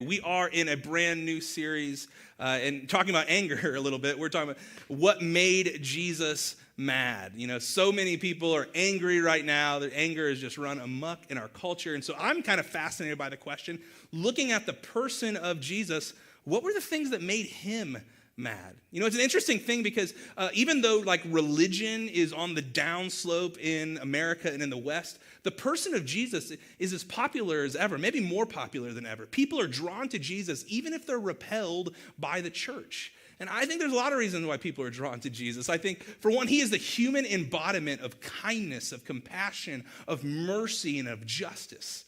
We are in a brand new series and talking about anger a little bit. We're talking about what made Jesus mad. You know, so many people are angry right now. Their anger has just run amok in our culture. And so I'm kind of fascinated by the question, looking at the person of Jesus, what were the things that made him mad? You know, it's an interesting thing because even though like religion is on the downslope in America and in the West, the person of Jesus is as popular as ever, maybe more popular than ever. People are drawn to Jesus even if they're repelled by the church. And I think there's a lot of reasons why people are drawn to Jesus. I think, for one, he is the human embodiment of kindness, of compassion, of mercy, and of justice.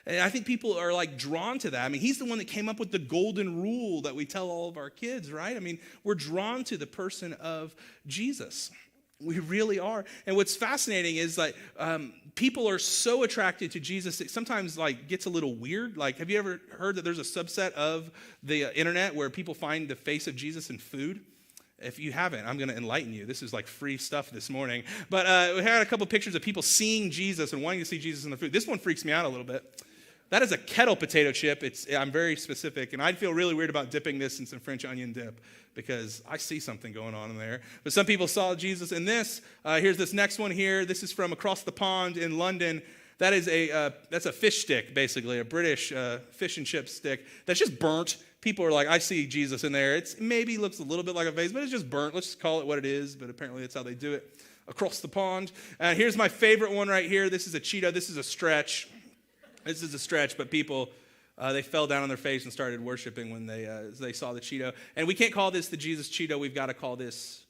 And I think people are like drawn to that. I mean, he's the one that came up with the golden rule that we tell all of our kids, right? I mean, we're drawn to the person of Jesus. We really are. And what's fascinating is like people are so attracted to Jesus, it sometimes like gets a little weird. Like, have you ever heard that there's a subset of the internet where people find the face of Jesus in food? If you haven't, I'm going to enlighten you. This is like free stuff this morning. But we had a couple pictures of people seeing Jesus and wanting to see Jesus in the food. This one freaks me out a little bit. That is a kettle potato chip. I'm very specific, and I'd feel really weird about dipping this in some French onion dip because I see something going on in there. But some people saw Jesus in this. Here's this next one here. This is from across the pond in London. That's a fish stick, basically, a British fish and chip stick that's just burnt. People are like, I see Jesus in there. It maybe looks a little bit like a vase, but it's just burnt. Let's just call it what it is, but apparently that's how they do it across the pond. Here's my favorite one right here. This is a Cheeto. This is a stretch. This is a stretch, but people, they fell down on their face and started worshiping when they saw the Cheeto. And we can't call this the Jesus Cheeto. We've got to call this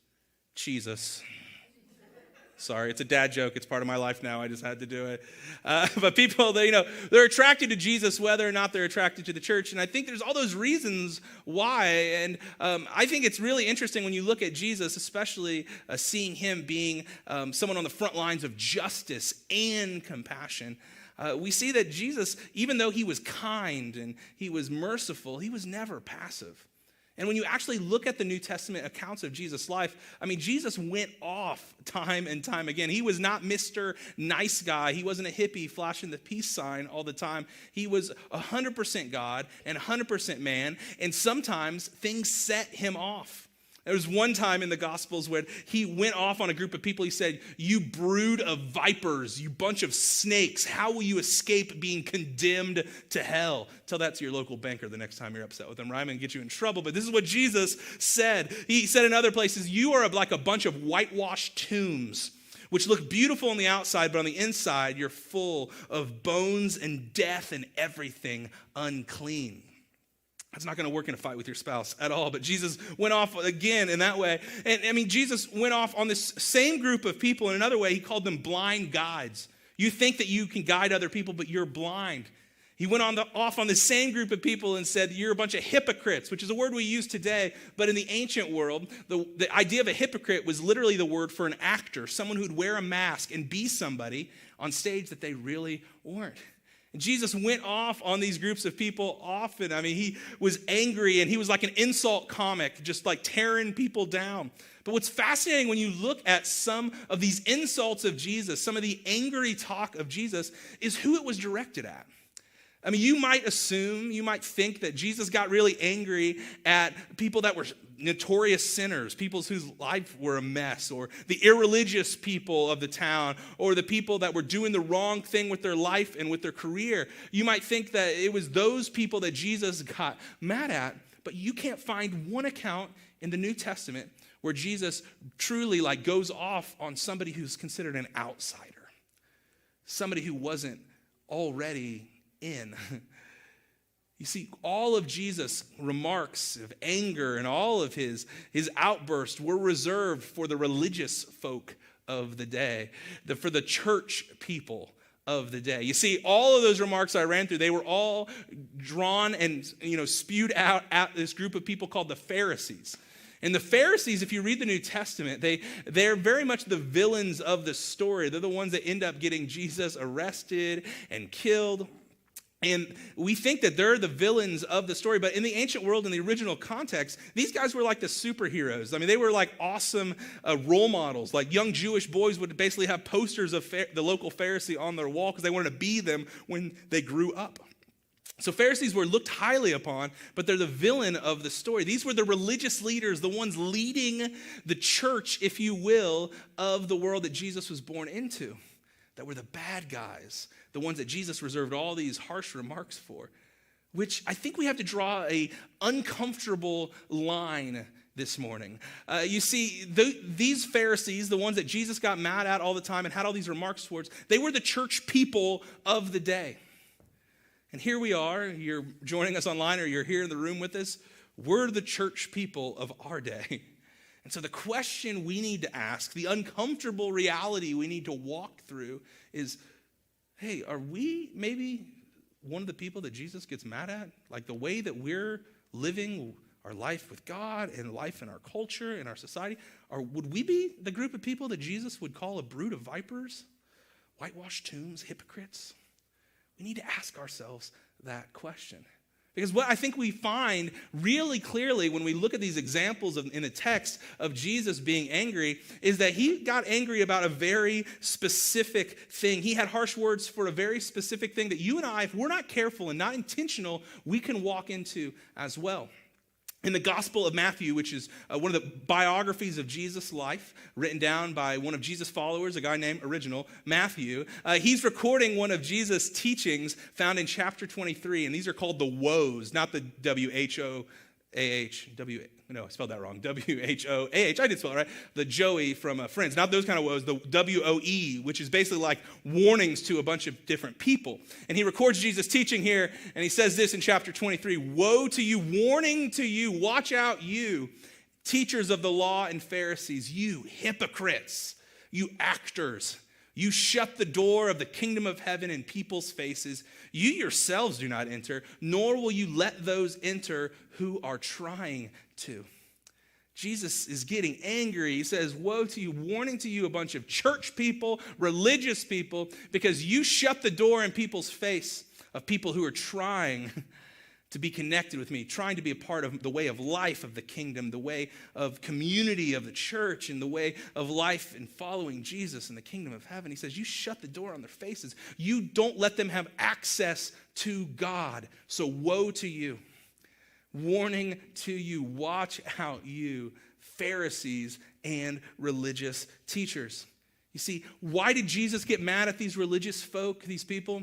Jesus. Sorry, it's a dad joke. It's part of my life now. I just had to do it. But people, they're attracted to Jesus whether or not they're attracted to the church. And I think there's all those reasons why. And I think it's really interesting when you look at Jesus, especially seeing him being someone on the front lines of justice and compassion. We see that Jesus, even though he was kind and he was merciful, he was never passive. And when you actually look at the New Testament accounts of Jesus' life, I mean, Jesus went off time and time again. He was not Mr. Nice Guy. He wasn't a hippie flashing the peace sign all the time. He was 100% God and 100% man, and sometimes things set him off. There was one time in the Gospels where he went off on a group of people. He said, "You brood of vipers, you bunch of snakes, how will you escape being condemned to hell?" Tell that to your local banker the next time you're upset with them, right? I'm going to get you in trouble. But this is what Jesus said. He said in other places, "You are like a bunch of whitewashed tombs, which look beautiful on the outside, but on the inside, you're full of bones and death and everything unclean." That's not going to work in a fight with your spouse at all. But Jesus went off again in that way. And I mean, Jesus went off on this same group of people in another way. He called them blind guides. You think that you can guide other people, but you're blind. He went off on the same group of people and said, "You're a bunch of hypocrites," which is a word we use today. But in the ancient world, the idea of a hypocrite was literally the word for an actor, someone who'd wear a mask and be somebody on stage that they really weren't. And Jesus went off on these groups of people often. I mean, he was angry and he was like an insult comic, just like tearing people down. But what's fascinating when you look at some of these insults of Jesus, some of the angry talk of Jesus, is who it was directed at. I mean, you might think that Jesus got really angry at people that were notorious sinners, people whose life were a mess, or the irreligious people of the town, or the people that were doing the wrong thing with their life and with their career. You might think that it was those people that Jesus got mad at, but you can't find one account in the New Testament where Jesus truly like goes off on somebody who's considered an outsider, somebody who wasn't already in. You see, all of Jesus' remarks of anger and all of his outbursts were reserved for the religious folk of the day, for the church people of the day. You see, all of those remarks I ran through, they were all drawn and spewed out at this group of people called the Pharisees. And the Pharisees, if you read the New Testament, they're very much the villains of the story. They're the ones that end up getting Jesus arrested and killed. And we think that they're the villains of the story, but in the ancient world, in the original context, these guys were like the superheroes. I mean, they were like awesome role models. Like young Jewish boys would basically have posters of the local Pharisee on their wall because they wanted to be them when they grew up. So Pharisees were looked highly upon, but they're the villain of the story. These were the religious leaders, the ones leading the church, if you will, of the world that Jesus was born into. That were the bad guys, the ones that Jesus reserved all these harsh remarks for, which I think we have to draw a uncomfortable line this morning. You see, these Pharisees, the ones that Jesus got mad at all the time and had all these remarks towards, they were the church people of the day. And here we are, you're joining us online or you're here in the room with us, we're the church people of our day. And so the question we need to ask, the uncomfortable reality we need to walk through is, hey, are we maybe one of the people that Jesus gets mad at? Like the way that we're living our life with God and life in our culture and our society, or would we be the group of people that Jesus would call a brood of vipers, whitewashed tombs, hypocrites? We need to ask ourselves that question. Because what I think we find really clearly when we look at these examples in the text of Jesus being angry is that he got angry about a very specific thing. He had harsh words for a very specific thing that you and I, if we're not careful and not intentional, we can walk into as well. In the Gospel of Matthew, which is one of the biographies of Jesus' life, written down by one of Jesus' followers, a guy named Original Matthew, he's recording one of Jesus' teachings found in chapter 23, and these are called the woes, not the W-H-O-A-H, no, I spelled that wrong, W-H-O-A-H, I did spell it right, the Joey from Friends, not those kind of woes, the W-O-E, which is basically like warnings to a bunch of different people. And he records Jesus' teaching here, and he says this in chapter 23, woe to you, warning to you, watch out you, teachers of the law and Pharisees, you hypocrites, you actors, you shut the door of the kingdom of heaven in people's faces. You yourselves do not enter, nor will you let those enter who are trying to. Jesus is getting angry. He says, woe to you, warning to you, a bunch of church people, religious people, because you shut the door in people's face of people who are trying to be connected with me, trying to be a part of the way of life of the kingdom, the way of community of the church, and the way of life in following Jesus in the kingdom of heaven. He says, you shut the door on their faces. You don't let them have access to God. So woe to you. Warning to you, watch out you, Pharisees and religious teachers. You see, why did Jesus get mad at these religious folk, these people?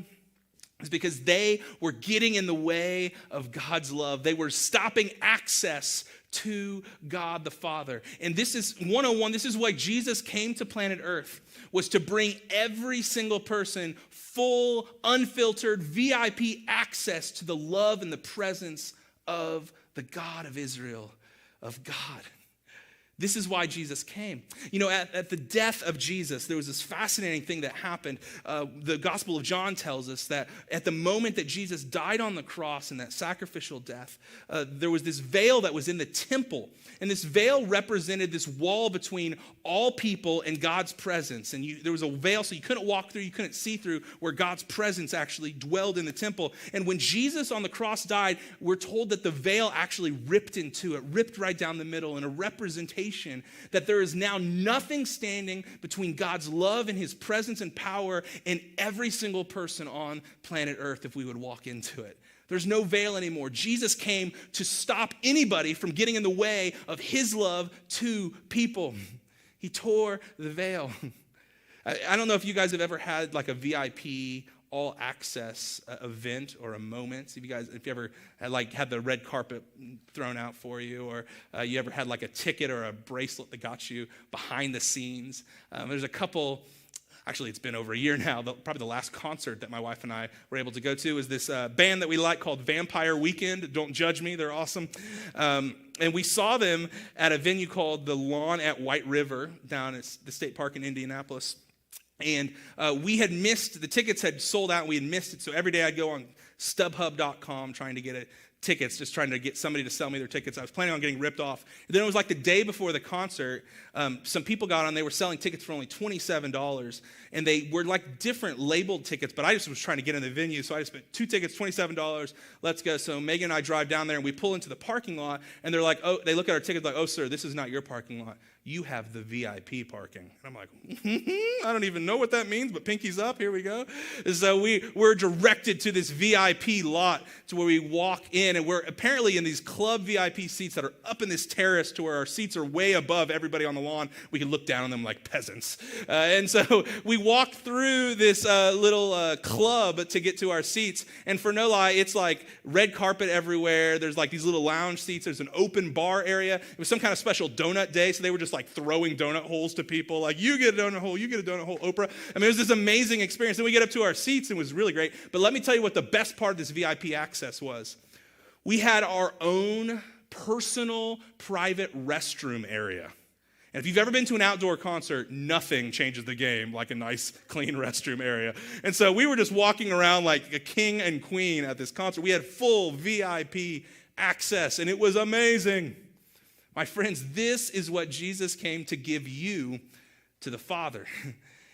It's because they were getting in the way of God's love. They were stopping access to God the Father. And this is 101. This is why Jesus came to planet Earth, was to bring every single person full, unfiltered, VIP access to the love and the presence of the God of Israel, of God. This is why Jesus came. You know, at the death of Jesus, there was this fascinating thing that happened. The Gospel of John tells us that at the moment that Jesus died on the cross in that sacrificial death, there was this veil that was in the temple. And this veil represented this wall between all people and God's presence. And there was a veil so you couldn't walk through, you couldn't see through, where God's presence actually dwelled in the temple. And when Jesus on the cross died, we're told that the veil actually ripped into it, ripped right down the middle in a representation that there is now nothing standing between God's love and his presence and power and every single person on planet Earth if we would walk into it. There's no veil anymore. Jesus came to stop anybody from getting in the way of his love to people. He tore the veil. I don't know if you guys have ever had like a VIP all access event or a moment. If you ever had the red carpet thrown out for you, or you ever had like a ticket or a bracelet that got you behind the scenes. There's a couple, actually it's been over a year now, probably the last concert that my wife and I were able to go to is this band that we like called Vampire Weekend. Don't judge me, they're awesome. And we saw them at a venue called The Lawn at White River down at the state park in Indianapolis. And we had missed, the tickets had sold out and we had missed it. So every day I'd go on StubHub.com trying to get tickets, just trying to get somebody to sell me their tickets. I was planning on getting ripped off. And then it was like the day before the concert, some people got on, they were selling tickets for only $27. And they were like different labeled tickets, but I just was trying to get in the venue. So I just spent 2 tickets, $27, let's go. So Megan and I drive down there and we pull into the parking lot and they're like, oh, they look at our tickets like, oh, sir, this is not your parking lot. you have the VIP parking. And I'm like, I don't even know what that means, but pinky's up, here we go. And so we're directed to this VIP lot to where we walk in, and we're apparently in these club VIP seats that are up in this terrace to where our seats are way above everybody on the lawn. We can look down on them like peasants. And so we walk through this little club to get to our seats, and for no lie, it's like red carpet everywhere. There's like these little lounge seats. There's an open bar area. It was some kind of special donut day, so they were just like throwing donut holes to people, like, you get a donut hole, you get a donut hole, Oprah. I mean, it was this amazing experience. Then we get up to our seats, and it was really great. But let me tell you what the best part of this VIP access was. We had our own personal private restroom area. And if you've ever been to an outdoor concert, nothing changes the game like a nice, clean restroom area. And so we were just walking around like a king and queen at this concert. We had full VIP access, and it was amazing. My friends, this is what Jesus came to give you to the Father.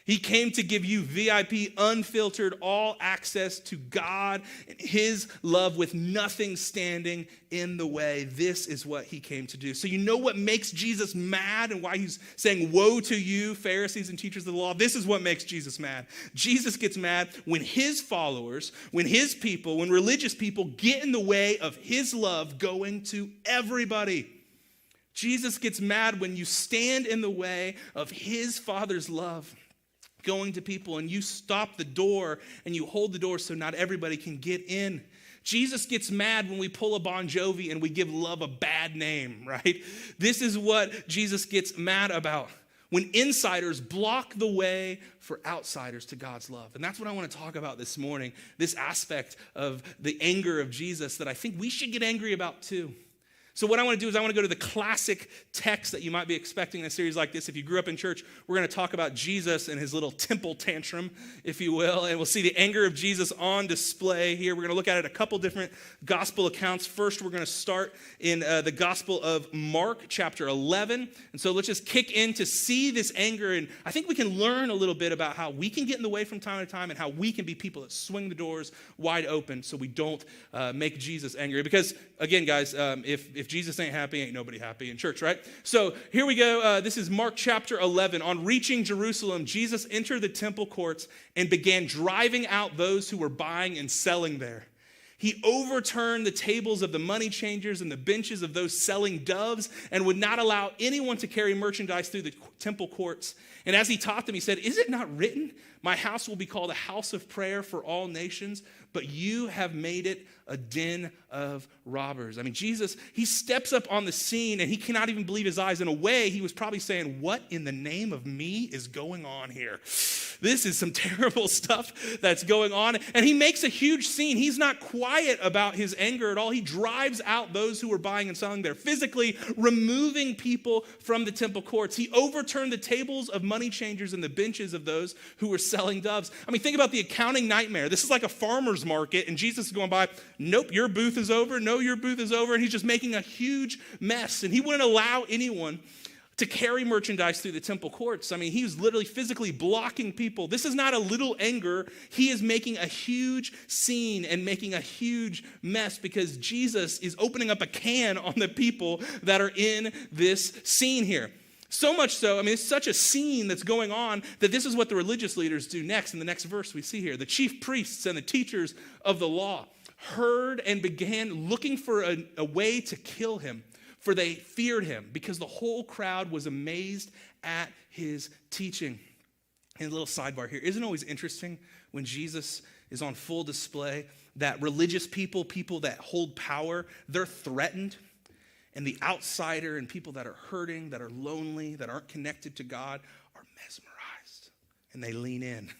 He came to give you VIP, unfiltered, all access to God and his love with nothing standing in the way. This is what he came to do. So you know what makes Jesus mad and why he's saying, woe to you, Pharisees and teachers of the law? This is what makes Jesus mad. Jesus gets mad when his followers, when his people, when religious people get in the way of his love going to everybody. Jesus gets mad when you stand in the way of his Father's love going to people, and you stop the door and you hold the door so not everybody can get in. Jesus gets mad when we pull a Bon Jovi and we give love a bad name, right? This is what Jesus gets mad about. When insiders block the way for outsiders to God's love. And that's what I want to talk about this morning, this aspect of the anger of Jesus that I think we should get angry about too. So what I want to do is I want to go to the classic text that you might be expecting in a series like this. If you grew up in church, we're going to talk about Jesus and his little temple tantrum, if you will. And we'll see the anger of Jesus on display here. We're going to look at it a couple different gospel accounts. First, we're going to start in the Gospel of Mark, chapter 11. And so let's just kick in to see this anger. And I think we can learn a little bit about how we can get in the way from time to time and how we can be people that swing the doors wide open so we don't make Jesus angry. Because, again, guys, if Jesus ain't happy, ain't nobody happy in church, right? So here we go. This is Mark chapter 11. On reaching Jerusalem, Jesus entered the temple courts and began driving out those who were buying and selling there. He overturned the tables of the money changers and the benches of those selling doves and would not allow anyone to carry merchandise through the temple courts. And as he taught them, he said, "Is it not written, my house will be called a house of prayer for all nations, but you have made it a den of robbers." I mean, Jesus, he steps up on the scene and he cannot even believe his eyes. In a way, he was probably saying, what in the name of me is going on here? This is some terrible stuff that's going on. And he makes a huge scene. He's not quiet about his anger at all. He drives out those who were buying and selling there, physically removing people from the temple courts. He overturned the tables of money changers and the benches of those who were selling doves. I mean, think about the accounting nightmare. This is like a farmer's market, and Jesus is going by, nope, your booth is over. No, your booth is over. And he's just making a huge mess. And he wouldn't allow anyone to carry merchandise through the temple courts. I mean, he was literally physically blocking people. This is not a little anger. He is making a huge scene and making a huge mess because Jesus is opening up a can on the people that are in this scene here. So much so, I mean, it's such a scene that's going on that this is what the religious leaders do next. In the next verse we see here, the chief priests and the teachers of the law heard and began looking for a way to kill him, for they feared him because the whole crowd was amazed at his teaching. And a little sidebar here, isn't it always interesting when Jesus is on full display that religious people that hold power, they're threatened, and the outsider and people that are hurting, that are lonely, that aren't connected to God are mesmerized and they lean in.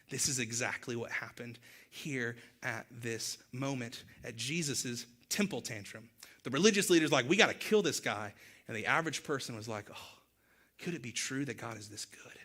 This is exactly what happened here at this moment at Jesus's temple tantrum. The religious leaders like, we got to kill this guy. And the average person was like, oh, could it be true that God is this good?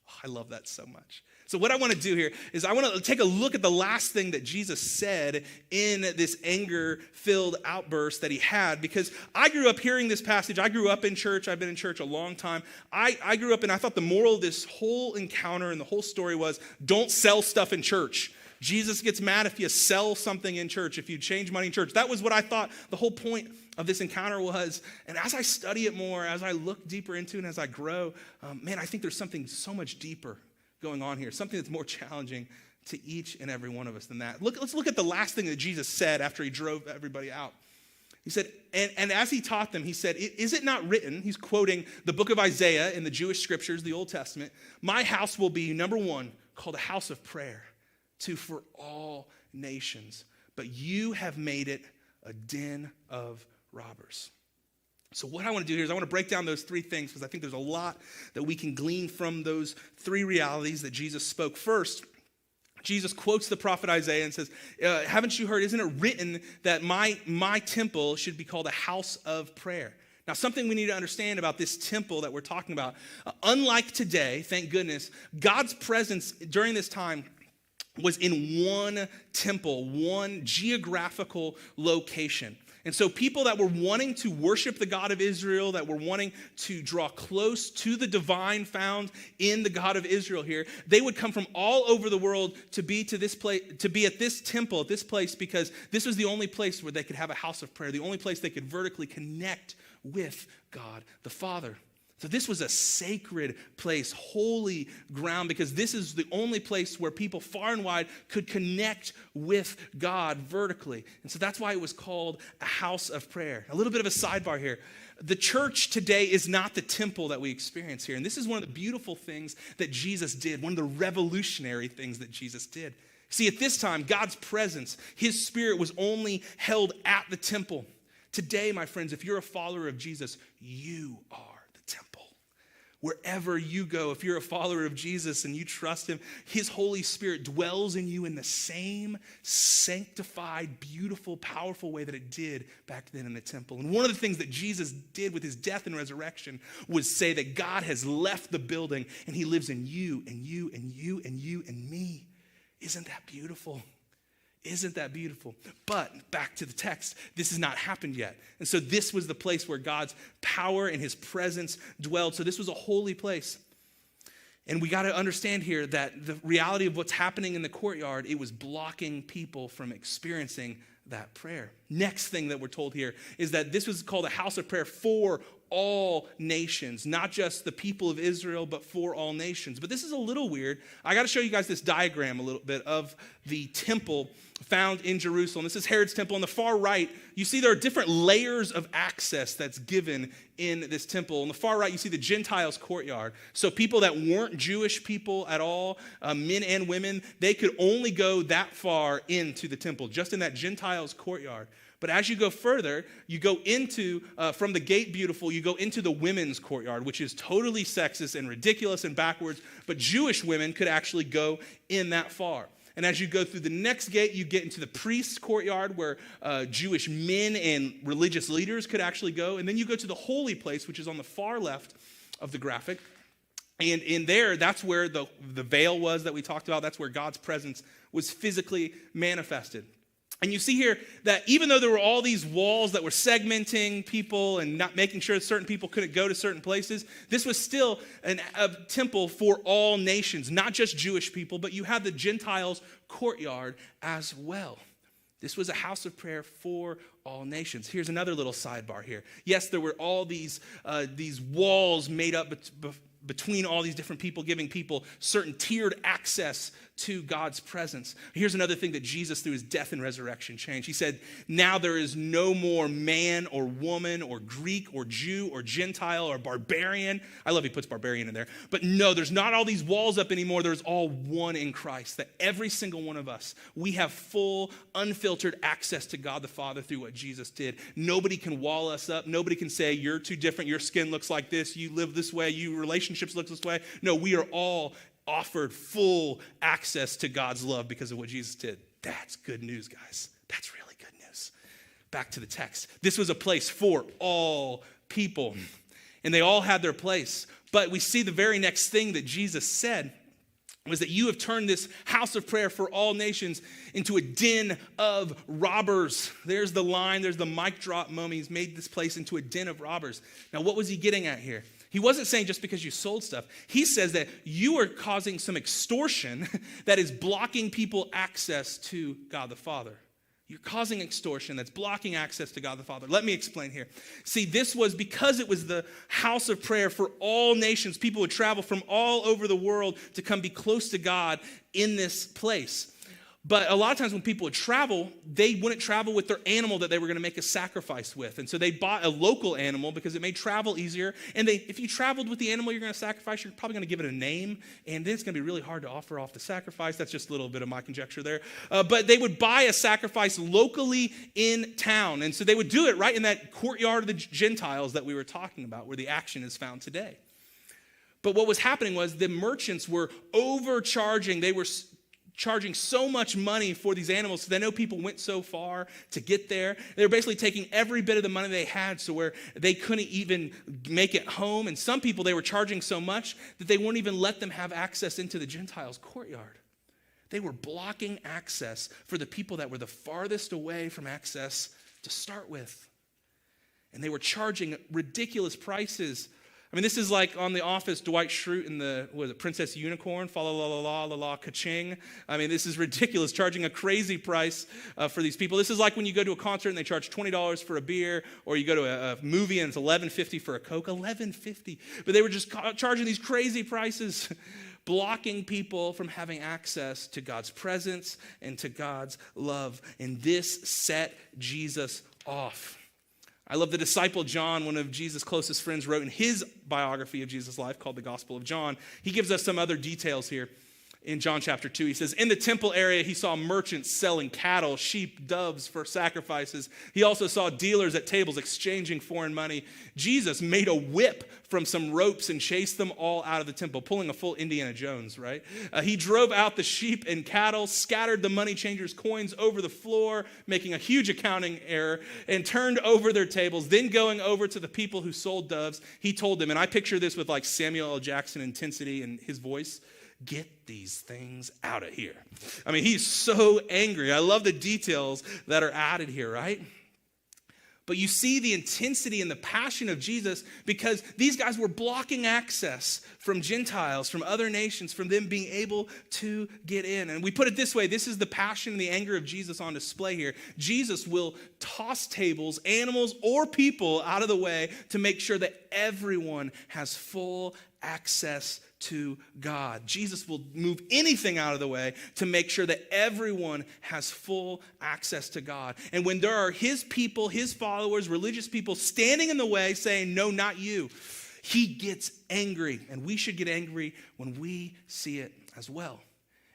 Oh, I love that so much. So what I want to do here is I want to take a look at the last thing that Jesus said in this anger-filled outburst that he had, because I grew up hearing this passage. I grew up in church. I've been in church a long time. I grew up and I thought the moral of this whole encounter and the whole story was, don't sell stuff in church. Jesus gets mad if you sell something in church, if you change money in church. That was what I thought the whole point of this encounter was. And as I study it more, as I look deeper into it, and as I grow, I think there's something so much deeper going on here, something that's more challenging to each and every one of us than that. Let's look at the last thing that Jesus said after he drove everybody out. He said, and as he taught them, he said, is it not written, he's quoting the book of Isaiah in the Jewish scriptures, the Old Testament, my house will be, number one, called a house of prayer, two, for all nations. But you have made it a den of robbers. So what I want to do here is I want to break down those three things because I think there's a lot that we can glean from those three realities that Jesus spoke. First, Jesus quotes the prophet Isaiah and says, haven't you heard, isn't it written that my temple should be called a house of prayer? Now, something we need to understand about this temple that we're talking about, unlike today, thank goodness, God's presence during this time was in one temple, one geographical location. And so people that were wanting to worship the God of Israel, that were wanting to draw close to the divine found in the God of Israel here, they would come from all over the world to be to this place, to be at this temple, at this place, because this was the only place where they could have a house of prayer, the only place they could vertically connect with God the Father. So this was a sacred place, holy ground, because this is the only place where people far and wide could connect with God vertically. And so that's why it was called a house of prayer. A little bit of a sidebar here. The church today is not the temple that we experience here. And this is one of the beautiful things that Jesus did, one of the revolutionary things that Jesus did. See, at this time, God's presence, his spirit was only held at the temple. Today, my friends, if you're a follower of Jesus, you are the temple. Wherever you go, if you're a follower of Jesus and you trust him, his Holy Spirit dwells in you in the same sanctified, beautiful, powerful way that it did back then in the temple. And one of the things that Jesus did with his death and resurrection was say that God has left the building and he lives in you and you and you and you and me. Isn't that beautiful? Isn't that beautiful? But back to the text, this has not happened yet. And so this was the place where God's power and his presence dwelled. So this was a holy place. And we got to understand here that the reality of what's happening in the courtyard, it was blocking people from experiencing that prayer. Next thing that we're told here is that this was called a house of prayer for all nations, not just the people of Israel, but for all nations. But this is a little weird. I got to show you guys this diagram a little bit of the temple found in Jerusalem. This is Herod's temple. On the far right, you see there are different layers of access that's given in this temple. On the far right, you see the Gentiles' courtyard. So people that weren't Jewish people at all, men and women, they could only go that far into the temple, just in that Gentiles' courtyard. But as you go further, you go into, from the gate beautiful, you go into the women's courtyard, which is totally sexist and ridiculous and backwards, but Jewish women could actually go in that far. And as you go through the next gate, you get into the priest's courtyard where Jewish men and religious leaders could actually go. And then you go to the holy place, which is on the far left of the graphic. And in there, that's where the veil was that we talked about. That's where God's presence was physically manifested. And you see here that even though there were all these walls that were segmenting people and not making sure that certain people couldn't go to certain places, this was still a temple for all nations, not just Jewish people, but you had the Gentiles' courtyard as well. This was a house of prayer for all nations. Here's another little sidebar here. Yes, there were all these walls made up between all these different people, giving people certain tiered access to God's presence. Here's another thing that Jesus, through his death and resurrection, changed. He said, now there is no more man or woman or Greek or Jew or Gentile or barbarian. I love he puts barbarian in there. But no, there's not all these walls up anymore. There's all one in Christ. That every single one of us, we have full, unfiltered access to God the Father through what Jesus did. Nobody can wall us up. Nobody can say, you're too different. Your skin looks like this. You live this way. Your relationships look this way. No, we are all offered full access to God's love because of what Jesus did. That's good news, guys. That's really good news. Back to the text. This was a place for all people, and they all had their place. But we see the very next thing that Jesus said was that you have turned this house of prayer for all nations into a den of robbers. There's the line. There's the mic drop moment. He's made this place into a den of robbers. Now, what was he getting at here? He wasn't saying just because you sold stuff. He says that you are causing some extortion that is blocking people access to God the Father. You're causing extortion that's blocking access to God the Father. Let me explain here. See, this was because it was the house of prayer for all nations. People would travel from all over the world to come be close to God in this place. But a lot of times when people would travel, they wouldn't travel with their animal that they were going to make a sacrifice with. And so they bought a local animal because it made travel easier. And if you traveled with the animal you're going to sacrifice, you're probably going to give it a name. And then it's going to be really hard to offer off the sacrifice. That's just a little bit of my conjecture there. But they would buy a sacrifice locally in town. And so they would do it right in that courtyard of the Gentiles that we were talking about, where the action is found today. But what was happening was the merchants were overcharging. They were charging so much money for these animals because they know people went so far to get there. They were basically taking every bit of the money they had so where they couldn't even make it home. And some people, they were charging so much that they wouldn't even let them have access into the Gentiles' courtyard. They were blocking access for the people that were the farthest away from access to start with. And they were charging ridiculous prices. I mean, this is like on The Office, Dwight Schrute in the Princess Unicorn, fa la la la la la la ka-ching. I mean, this is ridiculous, charging a crazy price for these people. This is like when you go to a concert and they charge $20 for a beer, or you go to a movie and it's $11.50 for a Coke, $11.50. But they were just charging these crazy prices, blocking people from having access to God's presence and to God's love. And this set Jesus off. I love the disciple John, one of Jesus' closest friends, wrote in his biography of Jesus' life called the Gospel of John. He gives us some other details here in John chapter 2. He says, in the temple area, he saw merchants selling cattle, sheep, doves for sacrifices. He also saw dealers at tables exchanging foreign money. Jesus made a whip from some ropes and chased them all out of the temple, pulling a full Indiana Jones, right? He drove out the sheep and cattle, scattered the money changers' coins over the floor, making a huge accounting error, and turned over their tables. Then going over to the people who sold doves, he told them, and I picture this with like Samuel L. Jackson intensity in his voice, get these things out of here. I mean, he's so angry. I love the details that are added here, right? But you see the intensity and the passion of Jesus because these guys were blocking access from Gentiles, from other nations, from them being able to get in. And we put it this way, this is the passion and the anger of Jesus on display here. Jesus will toss tables, animals, or people out of the way to make sure that everyone has full access to God. Jesus will move anything out of the way to make sure that everyone has full access to God. And when there are his people, his followers, religious people standing in the way saying, no, not you, he gets angry. And we should get angry when we see it as well.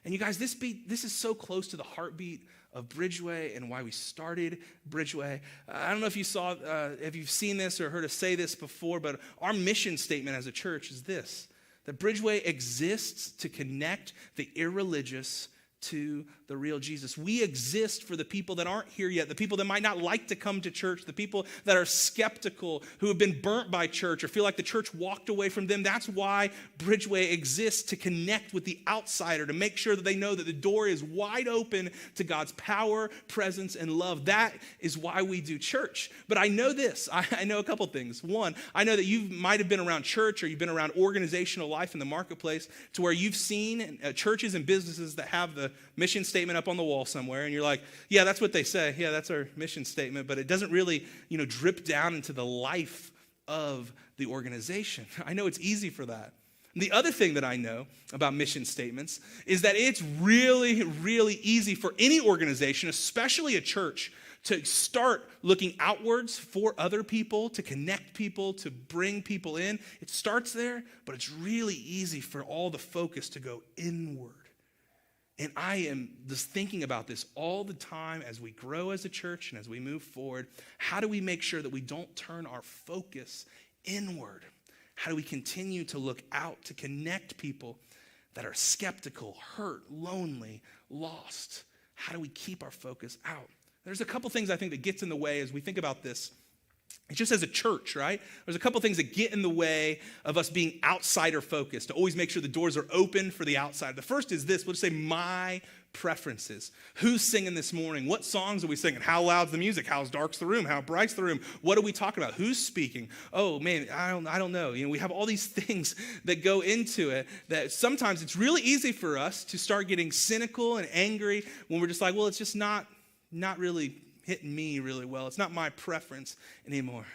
And you guys, this is so close to the heartbeat of Bridgeway and why we started Bridgeway. I don't know if you saw, if you've seen this or heard us say this before, but our mission statement as a church is this: that Bridgeway exists to connect the irreligious to the real Jesus. We exist for the people that aren't here yet, the people that might not like to come to church, the people that are skeptical, who have been burnt by church or feel like the church walked away from them. That's why Bridgeway exists, to connect with the outsider, to make sure that they know that the door is wide open to God's power, presence, and love. That is why we do church. But I know this. I know a couple things. One, I know that you might have been around church or you've been around organizational life in the marketplace to where you've seen churches and businesses that have the mission statement up on the wall somewhere, and you're like, yeah, that's what they say. Yeah, that's our mission statement, but it doesn't really, drip down into the life of the organization. I know it's easy for that. And the other thing that I know about mission statements is that it's really, really easy for any organization, especially a church, to start looking outwards for other people, to connect people, to bring people in. It starts there, but it's really easy for all the focus to go inward. And I am just thinking about this all the time as we grow as a church and as we move forward. How do we make sure that we don't turn our focus inward? How do we continue to look out to connect people that are skeptical, hurt, lonely, lost? How do we keep our focus out? There's a couple things I think that gets in the way as we think about this. It's just as a church, right? There's a couple things that get in the way of us being outsider focused, to always make sure the doors are open for the outside. The first is this, we'll just say my preferences. Who's singing this morning? What songs are we singing? How loud's the music? How dark's the room? How bright's the room? What are we talking about? Who's speaking? Oh man, I don't know. We have all these things that go into it that sometimes it's really easy for us to start getting cynical and angry when we're just like, well, it's just not really hitting me really well. It's not my preference anymore.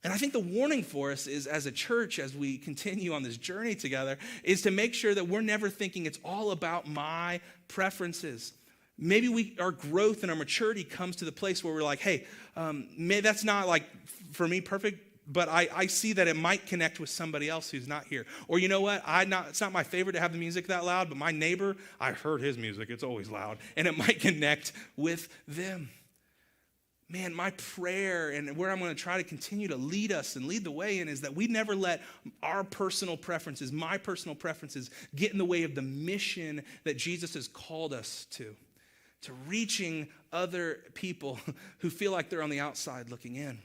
And I think the warning for us is, as a church, as we continue on this journey together, is to make sure that we're never thinking it's all about my preferences. Maybe our growth and our maturity comes to the place where we're like, hey, maybe that's not like for me perfect, but I see that it might connect with somebody else who's not here. Or you know what? It's not my favorite to have the music that loud, but my neighbor, I heard his music. It's always loud. And it might connect with them. Man, my prayer and where I'm going to try to continue to lead us and lead the way in is that we never let our personal preferences, my personal preferences, get in the way of the mission that Jesus has called us to reaching other people who feel like they're on the outside looking in.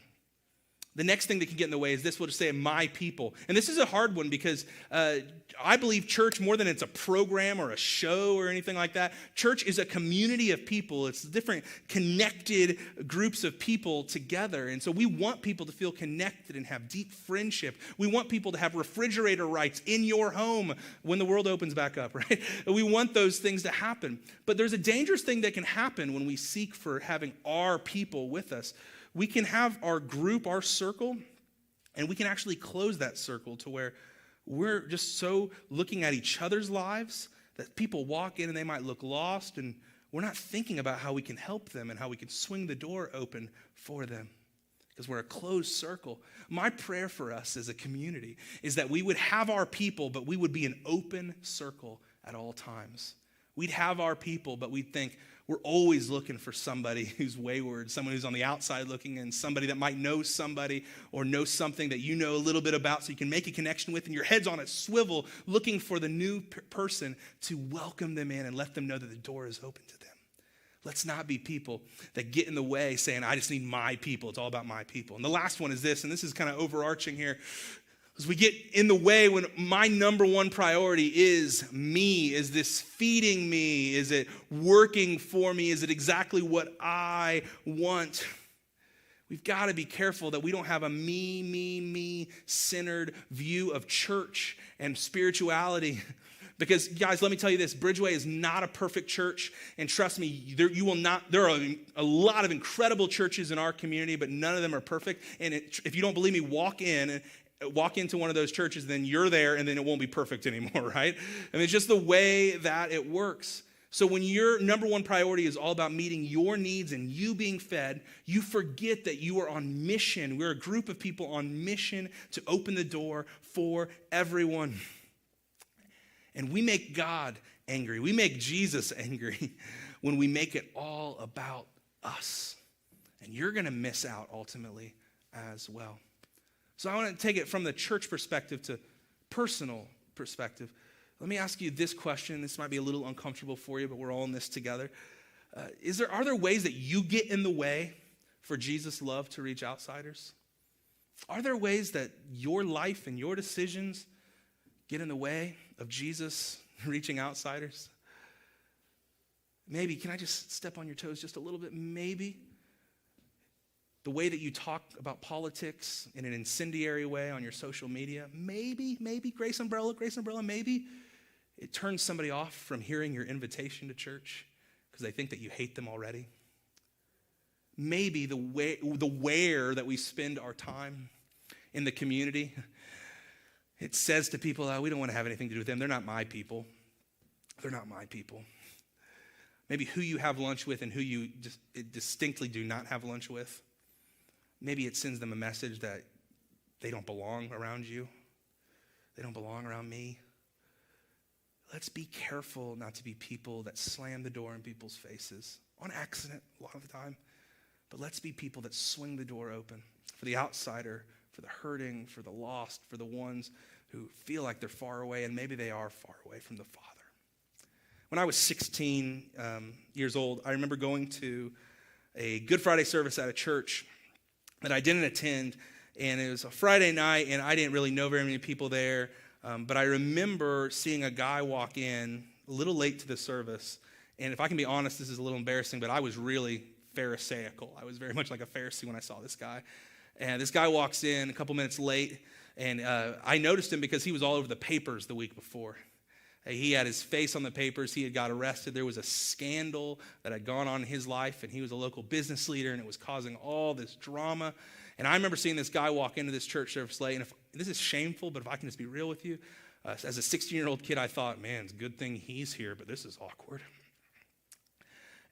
The next thing that can get in the way is this, we'll just say my people. And this is a hard one because I believe church, more than it's a program or a show or anything like that, church is a community of people. It's different connected groups of people together. And so we want people to feel connected and have deep friendship. We want people to have refrigerator rights in your home when the world opens back up, right? We want those things to happen. But there's a dangerous thing that can happen when we seek for having our people with us. We can have our group, our circle, and we can actually close that circle to where we're just so looking at each other's lives that people walk in and they might look lost, and we're not thinking about how we can help them and how we can swing the door open for them because we're a closed circle. My prayer for us as a community is that we would have our people, but we would be an open circle at all times. We'd have our people, but we'd think, we're always looking for somebody who's wayward, someone who's on the outside looking in, somebody that might know somebody or know something that you know a little bit about so you can make a connection with, and your head's on a swivel looking for the new person to welcome them in and let them know that the door is open to them. Let's not be people that get in the way saying, I just need my people. It's all about my people. And the last one is this, and this is kind of overarching here. As we get in the way when my number one priority is me, is this feeding me? Is it working for me? Is it exactly what I want? We've got to be careful that we don't have a me-centered view of church and spirituality. Because, guys, let me tell you this, Bridgeway is not a perfect church, and trust me, there are a lot of incredible churches in our community, but none of them are perfect. And if you don't believe me, walk into one of those churches, then you're there, and then it won't be perfect anymore, right? I mean, it's just the way that it works. So when your number one priority is all about meeting your needs and you being fed, you forget that you are on mission. We're a group of people on mission to open the door for everyone. And we make God angry. We make Jesus angry when we make it all about us. And you're going to miss out ultimately as well. So I want to take it from the church perspective to personal perspective. Let me ask you this question. This might be a little uncomfortable for you, but we're all in this together. Are there ways that you get in the way for Jesus' love to reach outsiders? Are there ways that your life and your decisions get in the way of Jesus reaching outsiders? Maybe, can I just step on your toes just a little bit? Maybe the way that you talk about politics in an incendiary way on your social media, maybe, Grace Umbrella, maybe it turns somebody off from hearing your invitation to church because they think that you hate them already. Maybe the where that we spend our time in the community, it says to people, we don't want to have anything to do with them. They're not my people. They're not my people. Maybe who you have lunch with and who you distinctly do not have lunch with. Maybe it sends them a message that they don't belong around you. They don't belong around me. Let's be careful not to be people that slam the door in people's faces on accident a lot of the time. But let's be people that swing the door open for the outsider, for the hurting, for the lost, for the ones who feel like they're far away, and maybe they are far away from the Father. When I was 16 years old, I remember going to a Good Friday service at a church that I didn't attend. And it was a Friday night, and I didn't really know very many people there. But I remember seeing a guy walk in a little late to the service. And if I can be honest, this is a little embarrassing, but I was really Pharisaical. I was very much like a Pharisee when I saw this guy. And this guy walks in a couple minutes late, and I noticed him because he was all over the papers the week before. He had his face on the papers. He had got arrested. There was a scandal that had gone on in his life, and he was a local business leader, and it was causing all this drama. And I remember seeing this guy walk into this church service late, and this is shameful, but if I can just be real with you, as a 16-year-old kid, I thought, man, it's a good thing he's here, but this is awkward.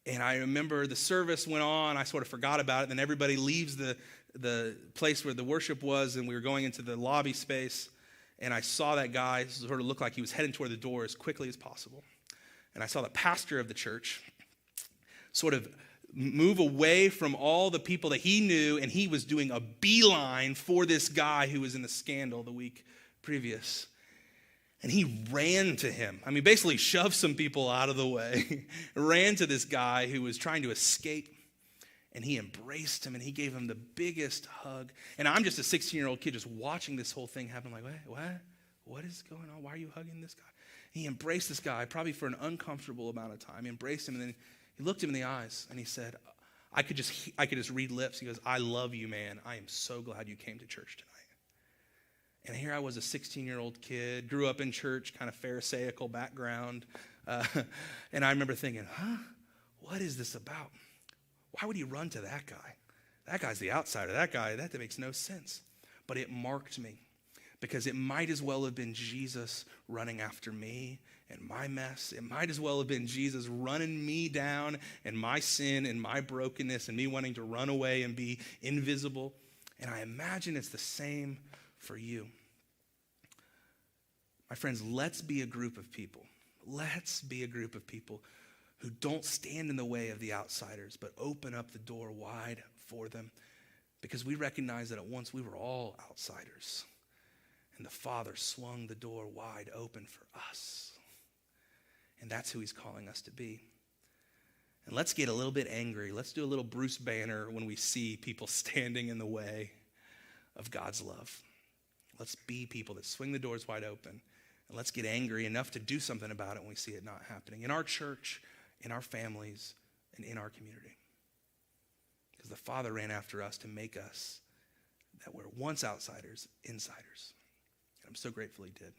And I remember the service went on. I sort of forgot about it. Then everybody leaves the place where the worship was, and we were going into the lobby space. And I saw that guy sort of look like he was heading toward the door as quickly as possible. And I saw the pastor of the church sort of move away from all the people that he knew, and he was doing a beeline for this guy who was in the scandal the week previous. And he ran to him. I mean, basically shoved some people out of the way, ran to this guy who was trying to escape, and he embraced him, and he gave him the biggest hug. And I'm just a 16-year-old kid just watching this whole thing happen. I'm like, what? What is going on? Why are you hugging this guy? And he embraced this guy probably for an uncomfortable amount of time. He embraced him, and then he looked him in the eyes, and he said, I could just read lips. He goes, I love you, man. I am so glad you came to church tonight. And here I was, a 16-year-old kid, grew up in church, kind of Pharisaical background. And I remember thinking, what is this about? Why would he run to that guy? That guy's the outsider. That makes no sense. But it marked me because it might as well have been Jesus running after me and my mess. It might as well have been Jesus running me down and my sin and my brokenness and me wanting to run away and be invisible. And I imagine it's the same for you. My friends, let's be a group of people. Let's be a group of people who don't stand in the way of the outsiders, but open up the door wide for them, because we recognize that at once we were all outsiders, and the Father swung the door wide open for us. And that's who he's calling us to be. And let's get a little bit angry. Let's do a little Bruce Banner when we see people standing in the way of God's love. Let's be people that swing the doors wide open, and let's get angry enough to do something about it when we see it not happening in our church, in our families, and in our community. Because the Father ran after us to make us, that were once outsiders, insiders. And I'm so grateful he did.